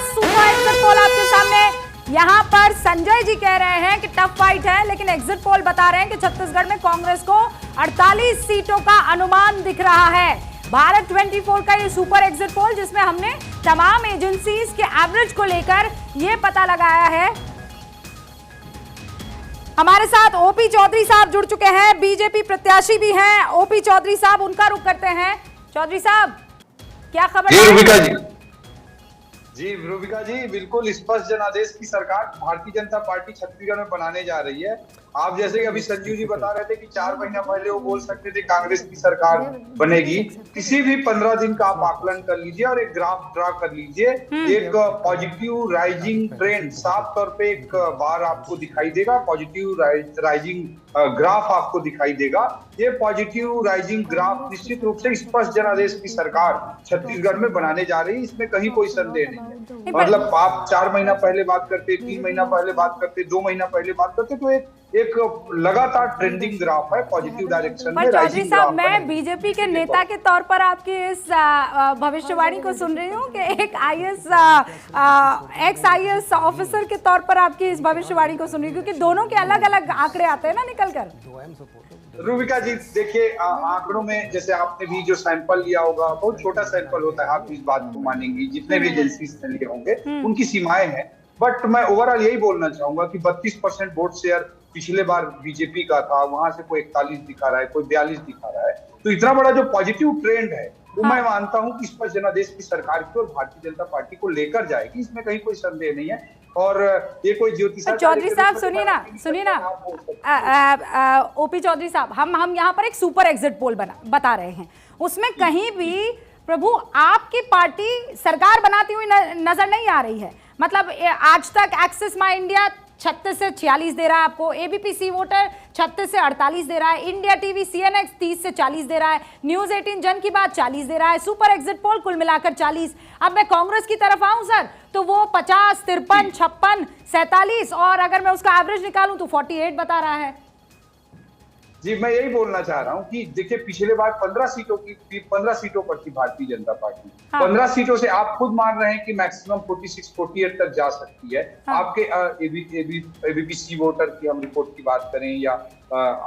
Super exit poll आपके सामने। यहाँ पर संजय जी कह रहे हैं कि टफ फाइट है, लेकिन एग्जिट पोल बता रहे हैं कि छत्तीसगढ़ में कांग्रेस को 48 सीटों का अनुमान दिख रहा है। भारत 24 का ये सुपर एग्जिट पोल, जिसमें हमने तमाम एजेंसीज के एवरेज को लेकर ये पता लगाया है। हमारे साथ ओपी चौधरी साहब जुड़ चुके हैं, बीजेपी प्रत्याशी भी हैं। ओपी चौधरी साहब, उनका रुख करते हैं। चौधरी साहब, क्या खबर है? जी रूबिका जी, बिल्कुल स्पष्ट जनादेश की सरकार भारतीय जनता पार्टी छत्तीसगढ़ में बनाने जा रही है। आप जैसे कि अभी संजीव जी बता रहे थे कि 4 महीना पहले वो बोल सकते थे कांग्रेस की सरकार बनेगी। किसी भी 15 दिन का आप आकलन कर लीजिए और एक ग्राफ ड्रा कर लीजिए। एक पॉजिटिव राइजिंग ट्रेंड साफ तौर पे एक बार आपको दिखाई देगा। पॉजिटिव राइजिंग ग्राफ आपको दिखाई देगा। ये पॉजिटिव राइजिंग ग्राफ निश्चित रूप से स्पष्ट जनादेश की सरकार छत्तीसगढ़ में बनाने जा रही है, इसमें कहीं कोई संदेह नहीं है। मतलब आप 4 महीना पहले बात करते, 3 महीना पहले बात करते, 2 महीना पहले बात करते, तो एक लगातार ट्रेंडिंग ग्राफ है पॉजिटिव डायरेक्शन में। चौधरी साहब, मैं बीजेपी के नेता के तौर पर आपकी इस भविष्यवाणी को सुन रही हूँ कि एक एक्स आईएएस ऑफिसर के तौर पर आपकी इस भविष्यवाणी को सुन रही हूँ, क्योंकि दोनों के अलग अलग आंकड़े आते हैं ना निकल कर। रूबिका जी देखिए, आंकड़ों में जैसे आपने भी जो सैंपल लिया होगा, बहुत छोटा सैंपल होता है, आप इस बात को मानेंगी। जितने भी एजेंसी ने लिए होंगे उनकी सीमाएं हैं, बट मैं ओवरऑल यही बोलना चाहूंगा कि 32% वोट शेयर पिछले बार बीजेपी का था, वहां से कोई 41 दिखा रहा है, कोई 42 दिखा रहा है। तो इतना बड़ा जो पॉजिटिव ट्रेंड है वो मैं मानता हूं कि स्पष्ट जनादेश की सरकार की और भारतीय जनता पार्टी को लेकर जाएगी, इसमें कहीं कोई संदेह नहीं है। और ये कोई ज्योतिषाचार्य। चौधरी साहब सुनिए ना ओपी चौधरी साहब, हम यहाँ पर एक सुपर एग्जिट पोल बता रहे हैं, उसमें कहीं भी प्रभु आपकी पार्टी सरकार बनाती हुई नजर नहीं आ रही है। मतलब आज तक एक्सिस माई इंडिया 36 से 46 दे रहा है आपको, एबीपी सी वोटर 36 से 48 दे रहा है, इंडिया टीवी सीएनएक्स 30 से 40 दे रहा है, न्यूज 18 जन की बात 40 दे रहा है, सुपर एग्जिट पोल कुल मिलाकर 40। अब मैं कांग्रेस की तरफ आऊं सर, तो वो 50, 53, 56, 47, और अगर मैं उसका एवरेज निकालूं तो 48 बता रहा है। जी मैं यही बोलना चाह रहा हूं कि देखिए, पिछले बार 15 सीटों पर थी भारतीय जनता पार्टी। 15 सीटों से आप खुद मान रहे हैं कि मैक्सिमम 46-48 तक जा सकती है। आपके एबीपी सी वोटर की हम रिपोर्ट की बात करें या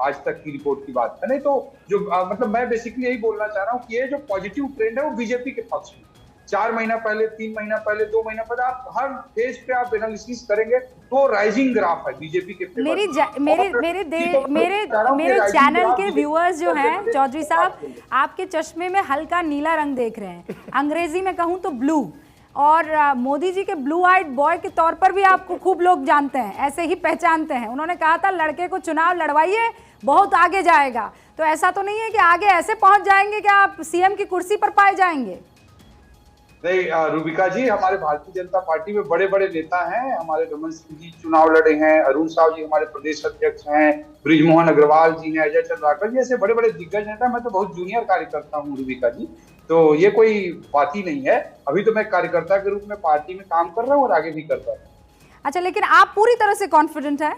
आज तक की रिपोर्ट की बात करें, तो जो मतलब मैं बेसिकली यही बोलना चाह रहा हूँ कि ये जो पॉजिटिव ट्रेंड है वो बीजेपी के पक्ष में। 4 महीना पहले, 3 महीना पहले, 2 महीना पहले, आप हर पेज पे आप एनालिसिस करेंगे तो राइजिंग ग्राफ है बीजेपी के फेवर। मेरे चैनल के व्यूअर्स जो हैं चौधरी साहब, आपके चश्मे में हल्का नीला रंग देख रहे हैं, अंग्रेजी में कहूँ तो ब्लू, और मोदी जी के ब्लू आइड बॉय के तौर पर भी आपको खूब लोग जानते हैं, ऐसे ही पहचानते हैं। उन्होंने कहा था लड़के को चुनाव लड़वाइए, बहुत आगे जाएगा। तो ऐसा तो नहीं है कि आगे ऐसे पहुंच जाएंगे कि आप सीएम की कुर्सी पर पाए जाएंगे? नहीं रूबिका जी, हमारे भारतीय जनता पार्टी में बड़े बड़े नेता हैं। हमारे रमन सिंह जी चुनाव लड़े हैं, अरुण साव जी हमारे प्रदेश अध्यक्ष हैं, बृजमोहन अग्रवाल जी हैं, अजय चंद्राकर जी, ऐसे बड़े बड़े दिग्गज नेता। मैं तो बहुत जूनियर कार्यकर्ता हूँ रूबिका जी, तो ये कोई बात ही नहीं है। अभी तो मैं कार्यकर्ता के रूप में पार्टी में काम कर रहा हूँ और आगे भी करता हूँ। अच्छा, लेकिन आप पूरी तरह से कॉन्फिडेंट है,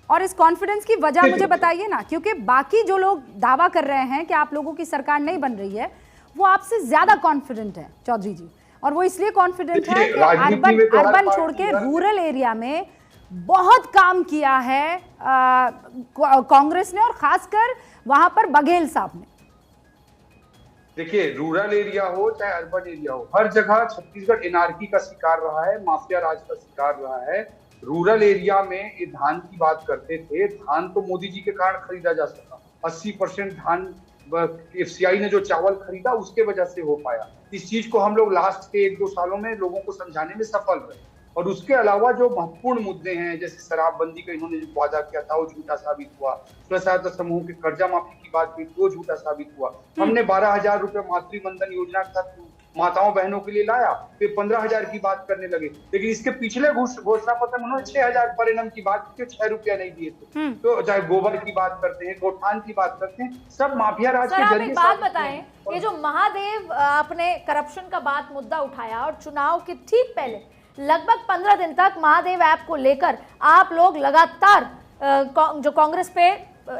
और इस कॉन्फिडेंस की वजह मुझे बताइए ना, क्योंकि बाकी जो लोग दावा कर रहे हैं कि आप लोगों की सरकार नहीं बन रही है, वो आपसे ज्यादा कॉन्फिडेंट है चौधरी जी। और वो इसलिए कॉन्फिडेंट है कि अर्बन छोड़ के रूरल एरिया में बहुत काम किया है कांग्रेस ने, और खासकर वहां पर बघेल साहब ने। देखिए, रूरल एरिया हो चाहे अर्बन एरिया हो, हर जगह छत्तीसगढ़ एनआरकी का शिकार रहा है, माफिया राज का शिकार रहा है। रूरल एरिया में ये धान की बात करते थे, धान तो मोदी जी के कारण खरीदा जा सका। 80% धान एफसीआई ने जो चावल खरीदा उसके वजह से हो पाया। इस चीज को हम लोग लास्ट के 1-2 सालों में लोगों को समझाने में सफल रहे। और उसके अलावा जो महत्वपूर्ण मुद्दे हैं, जैसे शराबबंदी का इन्होंने जो वादा किया था वो झूठा साबित हुआ। स्वयं सहायता समूह के कर्जा माफी की बात की वो झूठा साबित हुआ। हमने 12,000 रुपए मातृवंदन योजना के तहत माताओं बहनों के लिए लाया, फिर 15,000 की बात करने लगे, लेकिन इसके पिछले घोषणा पत्र में उन्होंने 6,000 पर एनम की बात की, 6 रुपया नहीं दिए थे। तो चाहे गोबर की बात करते हैं, गोठान की बात करते हैं, सब माफिया राज के जरिए। बात बताएं, ये जो महादेव आपने करप्शन का बात मुद्दा उठाया, और चुनाव के ठीक पहले लगभग 15 दिन तक महादेव ऐप को लेकर आप लोग लगातार जो कांग्रेस पे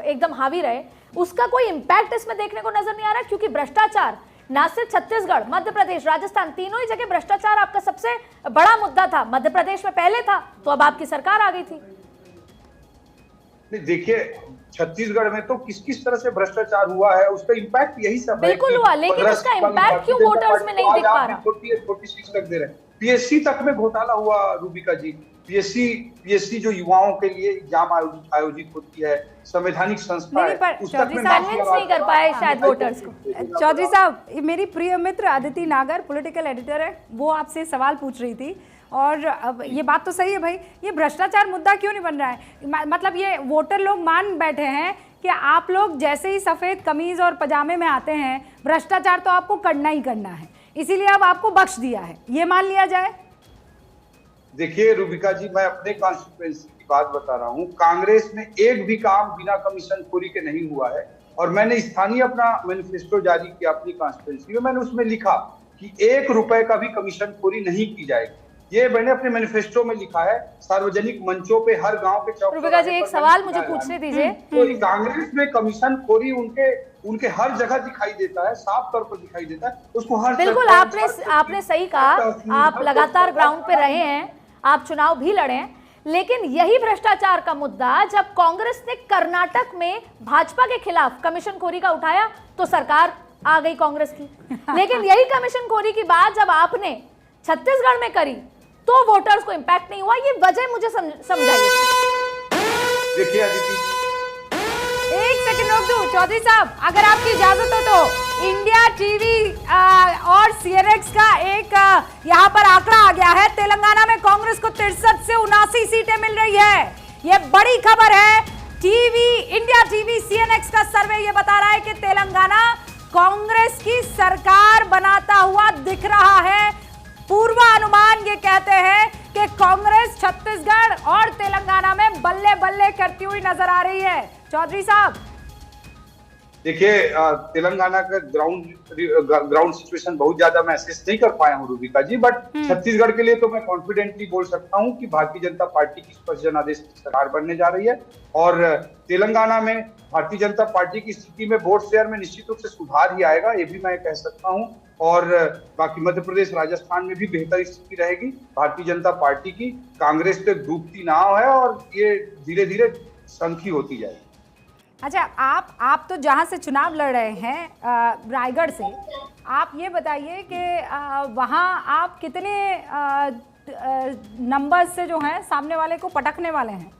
एकदम हावी रहे, उसका कोई इम्पैक्ट इसमें देखने को नजर नहीं आ रहा, क्योंकि भ्रष्टाचार ना सिर्फ छत्तीसगढ़, मध्य प्रदेश, राजस्थान, तीनों ही जगह भ्रष्टाचार आपका सबसे बड़ा मुद्दा था। मध्य प्रदेश में पहले था तो अब आपकी सरकार आ गई थी। देखिए, छत्तीसगढ़ में तो किस किस तरह से भ्रष्टाचार हुआ है उसका इम्पैक्ट यही सब बिल्कुल हुआ, लेकिन उसका इम्पैक्ट क्यों वोटर्स में नहीं दिख पा रहा? छोटी शिक्षक दे रहे हैं, पीएससी तक में घोटाला हुआ रूबिका जी। पीएससी जो युवाओं के लिए एग्जाम आयोजित होती है, संवैधानिक संस्था है, उस तक में कन्विंस नहीं कर पाए शायद वोटर्स को। चौधरी साहब, मेरी प्रिय मित्र अदिति नागर पॉलिटिकल एडिटर है, वो आपसे सवाल पूछ रही थी। और अब ये बात तो सही है भाई, ये भ्रष्टाचार मुद्दा क्यों नहीं बन रहा है? मतलब ये वोटर लोग मान बैठे हैं कि आप लोग जैसे ही सफ़ेद कमीज और पजामे में आते हैं, भ्रष्टाचार तो आपको करना ही करना है, इसीलिए अब आपको बख्श दिया है, ये मान लिया जाए। देखिए रूबिका जी, मैं अपने कॉन्स्टिट्यूएंसी की बात बता रहा हूँ। कांग्रेस में एक भी काम बिना कमीशन खोरी के नहीं हुआ है, और मैंने स्थानीय अपना मैनिफेस्टो जारी किया अपनी कॉन्स्टिट्यूएंसी में। मैंने उसमें लिखा कि 1 रुपए का भी कमीशन खोरी नहीं की जाएगी। ये मैंने अपने मैनिफेस्टो में लिखा है। सार्वजनिक मंचों पे, हर गांव के चौक रूबिका जी, एक सवाल मुझे पूछने दीजिए। तो कांग्रेस में कमीशन खोरी उनके हर जगह दिखाई देता है, साफ तौर पर दिखाई देता है। उसको हर बिल्कुल आपने सही कहा, आप लगातार ग्राउंड पे रहे हैं, आप चुनाव भी लड़े हैं, लेकिन यही भ्रष्टाचार का मुद्दा जब कांग्रेस ने कर्नाटक में भाजपा के खिलाफ कमीशन खोरी का उठाया तो सरकार आ गई कांग्रेस की। लेकिन यही कमीशन खोरी की बात जब आपने छत्तीसगढ़ में करी तो वोटर्स को इंपैक्ट नहीं हुआ। ये वजह मुझे समझाइए। देखिए अदिति, एक सेकंड रोक दो चौधरी साहब, अगर आपकी इजाजत हो तो इंडिया टीवी और सीएनएक्स का एक यहाँ पर आंकड़ा आ गया है। तेलंगाना में कांग्रेस को 63 से 79 सीटें मिल रही है। ये बड़ी खबर है। इंडिया टीवी सीएनएक्स का सर्वे ये बता रहा है कि तेलंगाना कांग्रेस की सरकार बनाता हुआ दिख रहा है। पूर्वानुमान ये कहते हैं कि कांग्रेस छत्तीसगढ़ और तेलंगाना में बल्ले बल्ले करती हुई नजर आ रही है। चौधरी साहब, देखिए तेलंगाना का ग्राउंड सिचुएशन बहुत ज्यादा मैं असेस नहीं कर पाया हूँ रूबिका जी, बट छत्तीसगढ़ के लिए तो मैं कॉन्फिडेंटली बोल सकता हूँ कि भारतीय जनता पार्टी की स्पष्ट जनादेश की सरकार बनने जा रही है। और तेलंगाना में भारतीय जनता पार्टी की स्थिति में वोट शेयर में निश्चित रूप से सुधार ही आएगा, ये भी मैं कह सकता हूँ। और बाकी मध्य प्रदेश, राजस्थान में भी बेहतर स्थिति रहेगी भारतीय जनता पार्टी की। कांग्रेस तो डूबती नाव है और ये धीरे धीरे संखी होती जाएगी। अच्छा, आप तो जहां से चुनाव लड़ रहे हैं रायगढ़ से, आप ये बताइए कि वहां आप कितने नंबर से जो है सामने वाले को पटकने वाले हैं?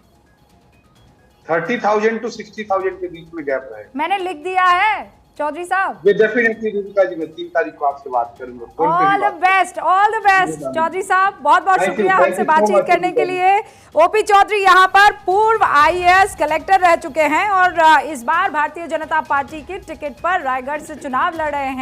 30,000 to 60,000 के बीच में गैप है। मैंने लिख दिया है चौधरी साहब। ये डेफिनेटली रूबिका जी, मैं 3 तारीख को आपसे बात करूंगा। ऑल द बेस्ट चौधरी साहब, बहुत बहुत शुक्रिया हमसे बातचीत करने के लिए। ओपी चौधरी यहाँ पर पूर्व आईएएस कलेक्टर रह चुके हैं और इस बार भारतीय जनता पार्टी की टिकट पर रायगढ़ से चुनाव लड़ रहे हैं।